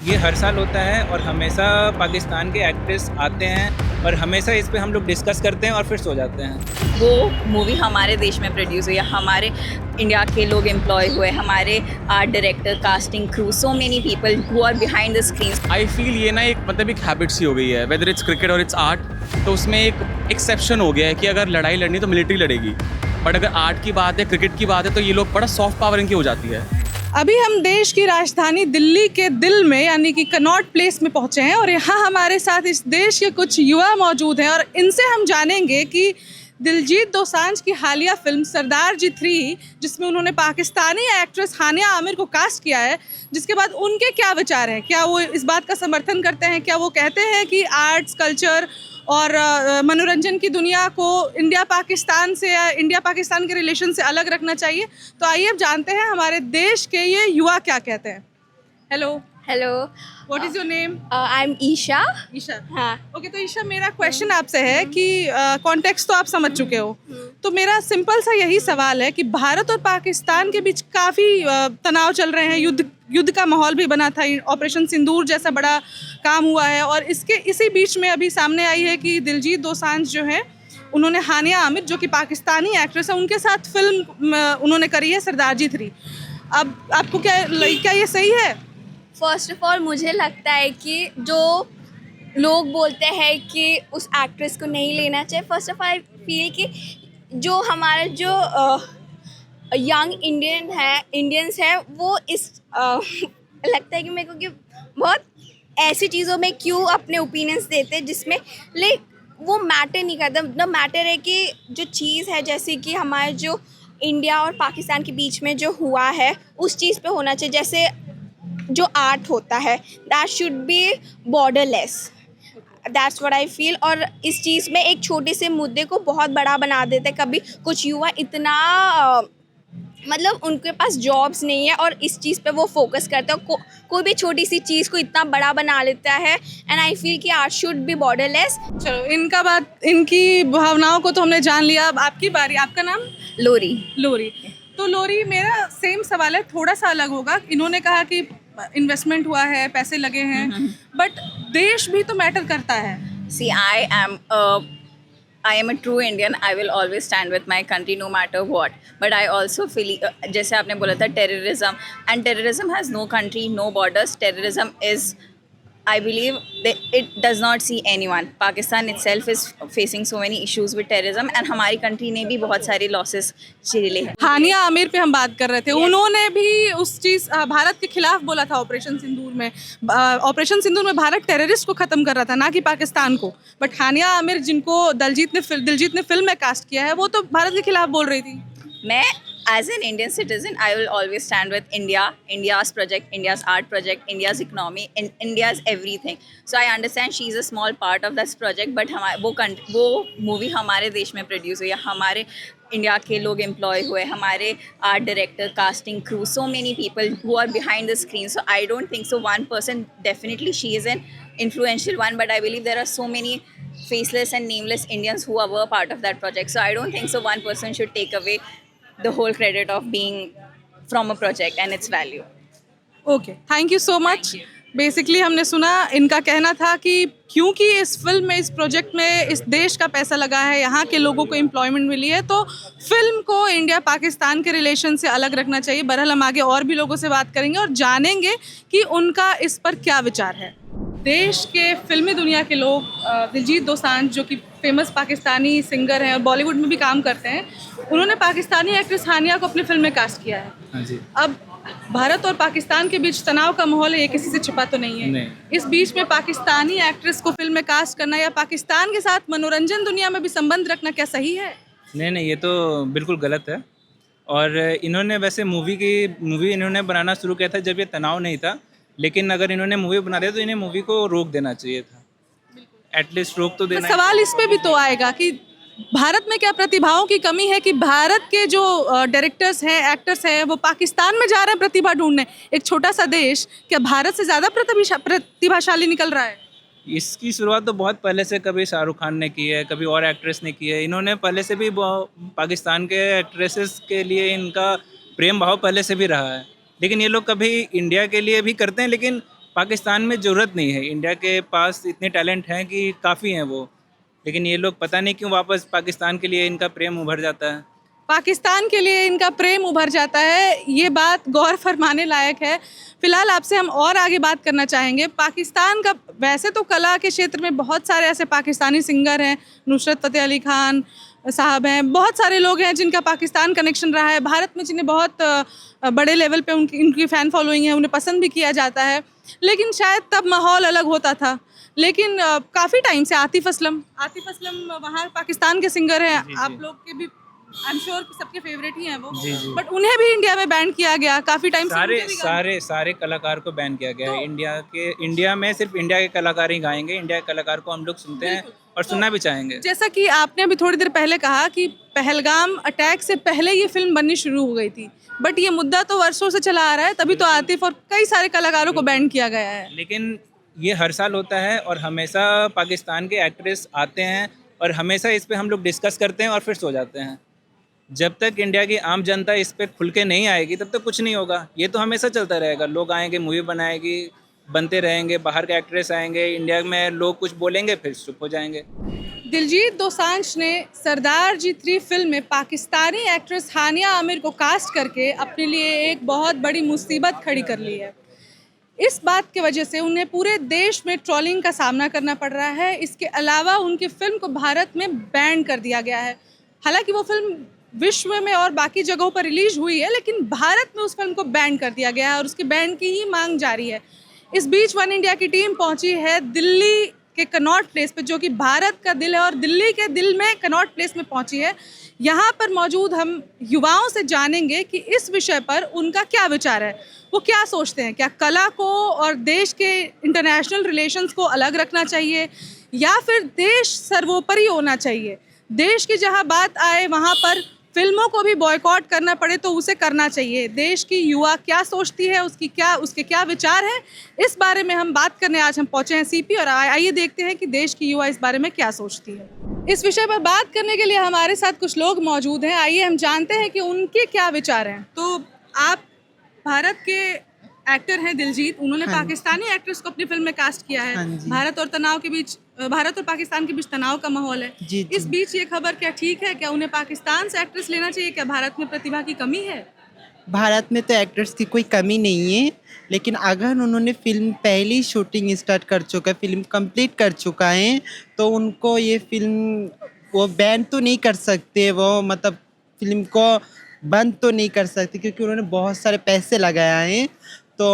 ये हर साल होता है और हमेशा पाकिस्तान के एक्ट्रेस आते हैं और हमेशा इस पे हम लोग डिस्कस करते हैं और फिर सो जाते हैं। वो मूवी हमारे देश में प्रोड्यूस हुई है, हमारे इंडिया के लोग एम्प्लॉय हुए, हमारे art director, casting crew, so many people who are behind the screen. I feel ये ना एक मतलब एक हैबिट सी हो गई है, वेदर इट्स क्रिकेट और इट्स आर्ट। तो उसमें एक एक्सेप्शन हो गया है कि अगर लड़ाई लड़नी तो मिलिट्री लड़ेगी, बट अगर आर्ट की बात है, क्रिकेट की बात है, तो ये लोग बड़ा सॉफ्ट पावर इनकी हो जाती है। अभी हम देश की राजधानी दिल्ली के दिल में यानी कि कनॉट प्लेस में पहुंचे हैं और यहाँ हमारे साथ इस देश के कुछ युवा मौजूद हैं और इनसे हम जानेंगे कि दिलजीत दोसांझ की हालिया फिल्म सरदार जी 3, जिसमें उन्होंने पाकिस्तानी एक्ट्रेस हानिया आमिर को कास्ट किया है, जिसके बाद उनके क्या विचार हैं। क्या वो इस बात का समर्थन करते हैं, क्या वो कहते हैं कि आर्ट्स, कल्चर और मनोरंजन की दुनिया को इंडिया पाकिस्तान से या इंडिया पाकिस्तान के रिलेशन से अलग रखना चाहिए। तो आइए अब जानते हैं हमारे देश के ये युवा क्या कहते हैं। Hello, hello, what is your name? I am Isha. Isha. हाँ। ओके, तो ईशा, मेरा क्वेश्चन आपसे है कि कॉन्टेक्स्ट तो आप समझ चुके हो, तो मेरा सिंपल सा यही सवाल है कि भारत और पाकिस्तान के बीच काफ़ी तनाव चल रहे हैं, युद्ध का माहौल भी बना था, ऑपरेशन सिंदूर जैसा बड़ा काम हुआ है और इसी बीच में अभी सामने आई है कि दिलजीत दोसांझ जो है, उन्होंने हानिया आमिर जो कि पाकिस्तानी एक्ट्रेस है, उनके साथ फिल्म उन्होंने करी है सरदार जी 3। अब आपको क्या ये सही है? फर्स्ट ऑफ ऑल मुझे लगता है कि जो लोग बोलते हैं कि उस एक्ट्रेस को नहीं लेना चाहिए, first of all I feel कि जो हमारा जो यंग इंडियंस है वो इस लगता है कि मेरे को कि बहुत ऐसी चीज़ों में क्यों अपने ओपिनियंस देते हैं जिसमें लाइक वो मैटर नहीं करता। द मैटर है कि जो चीज़ है, जैसे कि हमारे जो इंडिया और पाकिस्तान के बीच में जो हुआ है उस चीज़ पे होना चाहिए। जैसे जो आर्ट होता है that should be borderless, that's what I feel. और इस चीज़ में एक छोटे से मुद्दे को बहुत बड़ा बना देते हैं। कभी कुछ युवा इतना मतलब उनके पास जॉब्स नहीं है और इस चीज़ पे वो फोकस करते हैं, कोई भी छोटी सी चीज़ को इतना बड़ा बना लेता है। एंड आई फील कि आर्ट शुड बी बॉर्डरलेस। चलो, इनकी भावनाओं को तो हमने जान लिया। अब आपकी बारी। आपका नाम? लोरी। लोरी। तो लोरी, मेरा सेम सवाल है, थोड़ा सा अलग होगा। इन्होंने कहा कि इन्वेस्टमेंट हुआ है, पैसे लगे हैं, बट देश भी तो मैटर करता है। See, I am a true Indian. I will always stand with my country no matter what. But I also feel, जैसे आपने बोला था terrorism, and terrorism has no country, no borders. Terrorism is, I believe, it does not see anyone. Pakistan itself is facing so many issues with terrorism, and हमारी country ने भी बहुत सारे losses झेले हैं। हानिया आमिर पे हम बात कर रहे थे। उन्होंने भी उस चीज़ भारत के खिलाफ बोला था ऑपरेशन सिंदूर में। ऑपरेशन सिंदूर में भारत टेररिस्ट को ख़त्म कर रहा था, ना कि पाकिस्तान को। बट हानिया आमिर, जिनको दिलजीत ने फिल्म में कास्ट किया है, वो तो भारत के खिलाफ बोल रही थी। मैं as an Indian citizen, I will always stand with India, India's project, India's art project, India's economy, and India's everything. So I understand she is a small part of this project, but वो movie हमारे देश में produce हुई है, हमारे India के लोग employ हुए, हमारे art director, casting crew, so many people who are behind the screen. So I don't think so one person, definitely she is an influential one, but I believe there are so many faceless and nameless Indians who were part of that project. So I don't think so one person should take away the whole credit of being from a project and its value. Okay, thank you so much. Basically हमने सुना, इनका कहना था कि क्योंकि इस film में, इस प्रोजेक्ट में इस देश का पैसा लगा है, यहाँ के लोगों को एम्प्लॉयमेंट मिली है, तो फिल्म को इंडिया पाकिस्तान के रिलेशन से अलग रखना चाहिए। बहरहाल हम आगे और भी लोगों से बात करेंगे और जानेंगे कि उनका इस पर क्या विचार है। देश के फिल्मी दुनिया के लोग, दिलजीत दोसांझ जो कि फेमस पाकिस्तानी सिंगर हैं और बॉलीवुड में भी काम करते हैं, उन्होंने पाकिस्तानी एक्ट्रेस हानिया को अपनी फिल्म में कास्ट किया है। हाँ जी। अब भारत और पाकिस्तान के बीच तनाव का माहौल है, ये किसी से छिपा तो नहीं है। नहीं। इस बीच में पाकिस्तानी एक्ट्रेस को फिल्म में कास्ट करना या पाकिस्तान के साथ मनोरंजन दुनिया में भी संबंध रखना क्या सही है? नहीं, ये तो बिल्कुल गलत है। और इन्होंने वैसे मूवी इन्होंने बनाना शुरू किया था जब ये तनाव नहीं था, लेकिन अगर इन्होंने मूवी बना दिया तो इन्हें मूवी को रोक देना चाहिए था। एटलीस्ट रोक तो देना। सवाल इस पे भी तो आएगा कि भारत में क्या प्रतिभाओं की कमी है कि भारत के जो डायरेक्टर्स हैं, एक्टर्स हैं, वो पाकिस्तान में जा रहे हैं प्रतिभा ढूंढने। एक छोटा सा देश क्या भारत से ज़्यादा प्रतिभाशाली निकल रहा है? इसकी शुरुआत तो बहुत पहले से कभी शाहरुख खान ने की है, कभी और एक्ट्रेस ने की है। इन्होंने पहले से भी पाकिस्तान के एक्ट्रेसेस के लिए इनका प्रेम भाव पहले से भी रहा है, लेकिन ये लोग कभी इंडिया के लिए भी करते हैं, लेकिन पाकिस्तान में ज़रूरत नहीं है, इंडिया के पास इतने टैलेंट हैं कि काफ़ी हैं वो, लेकिन ये लोग पता नहीं क्यों वापस पाकिस्तान के लिए इनका प्रेम उभर जाता है। पाकिस्तान के लिए इनका प्रेम उभर जाता है, ये बात गौर फरमाने लायक है। फिलहाल आपसे हम और आगे बात करना चाहेंगे। पाकिस्तान का वैसे तो कला के क्षेत्र में बहुत सारे ऐसे पाकिस्तानी सिंगर हैं, नुसरत फ़तेह अली खान साहब हैं, बहुत सारे लोग हैं जिनका पाकिस्तान कनेक्शन रहा है, भारत में जिन्हें बहुत बड़े लेवल पे उनकी फ़ैन फॉलोइंग है, उन्हें पसंद भी किया जाता है। लेकिन शायद तब माहौल अलग होता था। लेकिन काफ़ी टाइम से आतिफ़ असलम वहाँ पाकिस्तान के सिंगर हैं, आप लोग के भी आई एम श्योर सबके फेवरेट ही हैं वो, बट उन्हें भी इंडिया में बैन किया गया काफ़ी टाइम से। सारे कलाकार को बैन किया गया है। इंडिया में सिर्फ इंडिया के कलाकार ही गाएंगे, इंडिया के कलाकार को हम लोग सुनते हैं और सुनना भी चाहेंगे। जैसा कि आपने अभी थोड़ी देर पहले कहा कि पहलगाम अटैक से पहले ये फिल्म बननी शुरू हो गई थी, बट ये मुद्दा तो वर्षों से चला आ रहा है, तभी तो आतिफ और कई सारे कलाकारों को बैन किया गया है। लेकिन ये हर साल होता है और हमेशा पाकिस्तान के एक्ट्रेस आते हैं और हमेशा इस पे हम लोग डिस्कस करते हैं और फिर सो जाते हैं। जब तक इंडिया की आम जनता इस पे खुल के नहीं आएगी तब तक कुछ नहीं होगा। ये तो हमेशा चलता रहेगा, लोग आएंगे, मूवी बनाएगी, बनते रहेंगे, बाहर के एक्ट्रेस आएंगे, इंडिया में लोग कुछ बोलेंगे फिर चुप हो जाएंगे। दिलजीत दोसांझ ने सरदार जी 3 फिल्म में पाकिस्तानी एक्ट्रेस हानिया आमिर को कास्ट करके अपने लिए एक बहुत बड़ी मुसीबत खड़ी कर ली है। इस बात की वजह से उन्हें पूरे देश में ट्रोलिंग का सामना करना पड़ रहा है। इसके अलावा उनकी फ़िल्म को भारत में बैन कर दिया गया है। हालांकि वो फिल्म विश्व में और बाकी जगहों पर रिलीज हुई है, लेकिन भारत में उस फिल्म को बैन कर दिया गया है और उसके बैन की ही मांग जारी है। इस बीच वन इंडिया की टीम पहुंची है दिल्ली के कनॉट प्लेस पे, जो कि भारत का दिल है और दिल्ली के दिल में कनॉट प्लेस में पहुंची है। यहाँ पर मौजूद हम युवाओं से जानेंगे कि इस विषय पर उनका क्या विचार है, वो क्या सोचते हैं। क्या कला को और देश के इंटरनेशनल रिलेशंस को अलग रखना चाहिए या फिर देश सर्वोपरि होना चाहिए। देश की जहाँ बात आए वहाँ पर फिल्मों को भी बॉयकॉट करना पड़े तो उसे करना चाहिए। देश की युवा क्या सोचती है, उसके क्या विचार हैं, इस बारे में हम बात करने आज हम पहुँचे हैं सीपी, और आइए देखते हैं कि देश की युवा इस बारे में क्या सोचती है। इस विषय पर बात करने के लिए हमारे साथ कुछ लोग मौजूद हैं। आइए हम जानते हैं कि उनके क्या विचार हैं। तो आप भारत के एक्टर हैं दिलजीत, उन्होंने पाकिस्तानी एक्ट्रेस को अपनी फिल्म में कास्ट किया है। भारत और पाकिस्तान के बीच तनाव का माहौल है। इस बीच ये खबर क्या ठीक है? क्या उन्हें पाकिस्तान से एक्ट्रेस लेना चाहिए? क्या भारत में प्रतिभा की कमी है? भारत में तो एक्टर्स की कोई कमी नहीं है, लेकिन अगर उन्होंने फिल्म पहली शूटिंग स्टार्ट कर चुका है, फिल्म कंप्लीट कर चुका है, तो उनको ये फिल्म वो बैन तो नहीं कर सकते, वो मतलब फिल्म को बंद तो नहीं कर सकते, क्योंकि उन्होंने बहुत सारे पैसे लगाया है। तो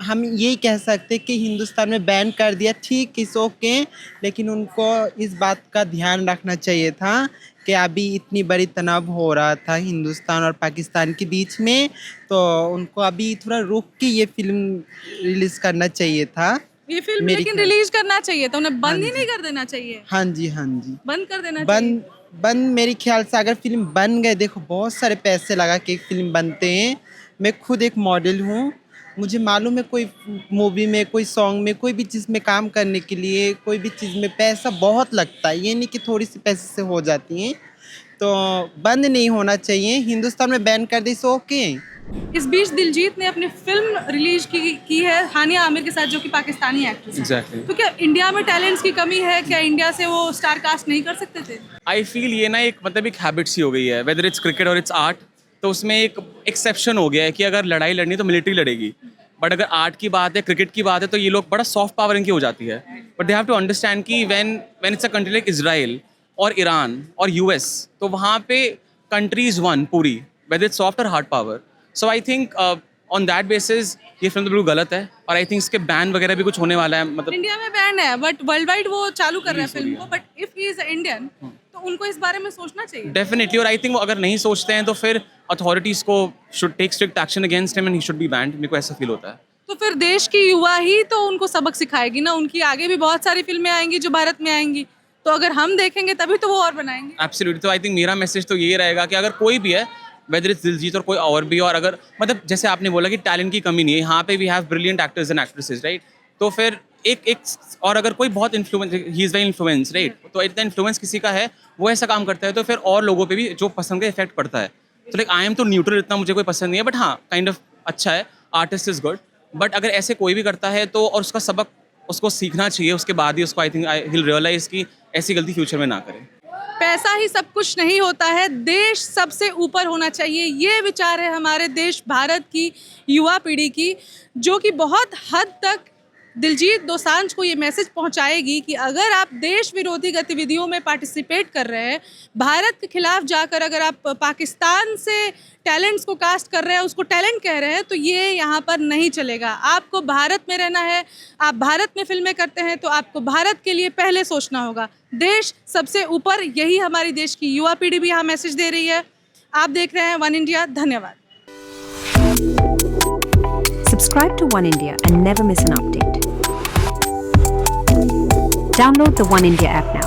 हम यही कह सकते हैं कि हिंदुस्तान में बैन कर दिया, ठीक इस ओके, लेकिन उनको इस बात का ध्यान रखना चाहिए था कि अभी इतनी बड़ी तनाव हो रहा था हिंदुस्तान और पाकिस्तान के बीच में, तो उनको अभी थोड़ा रुक के ये फिल्म रिलीज़ करना चाहिए था। ये फिल्म लेकिन रिलीज करना चाहिए था, उन्हें बंद ही नहीं कर देना चाहिए। हाँ जी बंद कर देना चाहिए। बंद मेरे ख्याल से अगर फिल्म बन गए, देखो बहुत सारे पैसे लगा के एक फिल्म बनते हैं। मैं खुद एक मॉडल हूँ, मुझे मालूम है कोई मूवी में, कोई सॉन्ग में, कोई भी चीज़ में काम करने के लिए, कोई भी चीज़ में पैसा बहुत लगता है। ये नहीं कि थोड़ी सी पैसे से हो जाती हैं, तो बंद नहीं होना चाहिए। हिंदुस्तान में बैन कर दी सो ओके। इस बीच दिलजीत ने अपनी फिल्म रिलीज की है हानिया आमिर के साथ, जो कि पाकिस्तानी एक्ट्रेस है। Exactly. तो क्या इंडिया में टैलेंट्स की कमी है? क्या इंडिया से वो स्टार कास्ट नहीं कर सकते थे? आई फील ये ना एक मतलब एक हैबिट सी हो गई है, वेदर इट्स क्रिकेट और इट्स आर्ट। तो उसमें एक एक्सेप्शन हो गया है कि अगर लड़ाई लड़नी तो मिलिट्री लड़ेगी, बट अगर आर्ट की बात है, क्रिकेट की बात है, तो ये लोग बड़ा सॉफ्ट पावर इनकी हो जाती है। But they have to understand कि when it's a country like Israel और ईरान और यूएस, तो वहाँ पे कंट्रीज वन पूरी, वेदर इट्स सॉफ्ट और hard power. So I think on that basis ये फिल्म तो बिल्कुल गलत है, और आई थिंक इसके बैन वगैरह भी कुछ होने वाला है। मतलब इंडिया में बैन है, बट वर्ल्ड वाइड वो चालू कर रहे हैं फिल्म को। But if he is Indian, तो उनको इस बारे में सोचना चाहिए डेफिनेटली। और आई थिंक वो अगर नहीं सोचते हैं तो फिर अथॉरिटीज़ को should take strict action against him and he should be banned. मेरे को ऐसा फील होता है। तो फिर देश की युवा ही तो उनको सबक सिखाएगी ना। उनकी आगे भी बहुत सारी फिल्में आएंगी जो भारत में आएंगी, तो अगर हम देखेंगे तभी तो वो और बनाएंगे। एब्सोल्युटली। तो आई थिंक मेरा मैसेज तो ये रहेगा कि अगर कोई भी है, वेदर इट्स दिलजीत और कोई और भी, और अगर मतलब जैसे आपने बोला कि टैलेंट की कमी नहीं है, यहाँ पे we have brilliant actors and actresses, right. तो फिर एक और अगर कोई बहुत influence, he is very influence, right, तो इतना इन्फ्लुएंस किसी का है, वो ऐसा काम करता है, तो फिर और लोगों पे भी जो पसंद का इफेक्ट पड़ता है। तो लाइक आई एम तो न्यूट्रल, इतना मुझे कोई पसंद नहीं है, बट हाँ काइंड ऑफ अच्छा है, आर्टिस्ट इज गुड, बट अगर ऐसे कोई भी करता है तो और उसका सबक उसको सीखना चाहिए, उसके बाद ही उसको आई थिंक विल रियलाइज़ कि ऐसी गलती फ्यूचर में ना करे। पैसा ही सब कुछ नहीं होता है, देश सबसे ऊपर होना चाहिए, ये विचार है हमारे देश भारत की युवा पीढ़ी की, जो कि बहुत हद तक दिलजीत दोसांझ को ये मैसेज पहुंचाएगी कि अगर आप देश विरोधी गतिविधियों में पार्टिसिपेट कर रहे हैं, भारत के खिलाफ जाकर अगर आप पाकिस्तान से टैलेंट्स को कास्ट कर रहे हैं, उसको टैलेंट कह रहे हैं, तो ये यहाँ पर नहीं चलेगा। आपको भारत में रहना है, आप भारत में फिल्में करते हैं तो आपको भारत के लिए पहले सोचना होगा। देश सबसे ऊपर, यही हमारी देश की युवा पीढ़ी भी यहाँ मैसेज दे रही है। आप देख रहे हैं वन इंडिया। धन्यवाद। Subscribe to One India and never miss an update. Download the One India app now.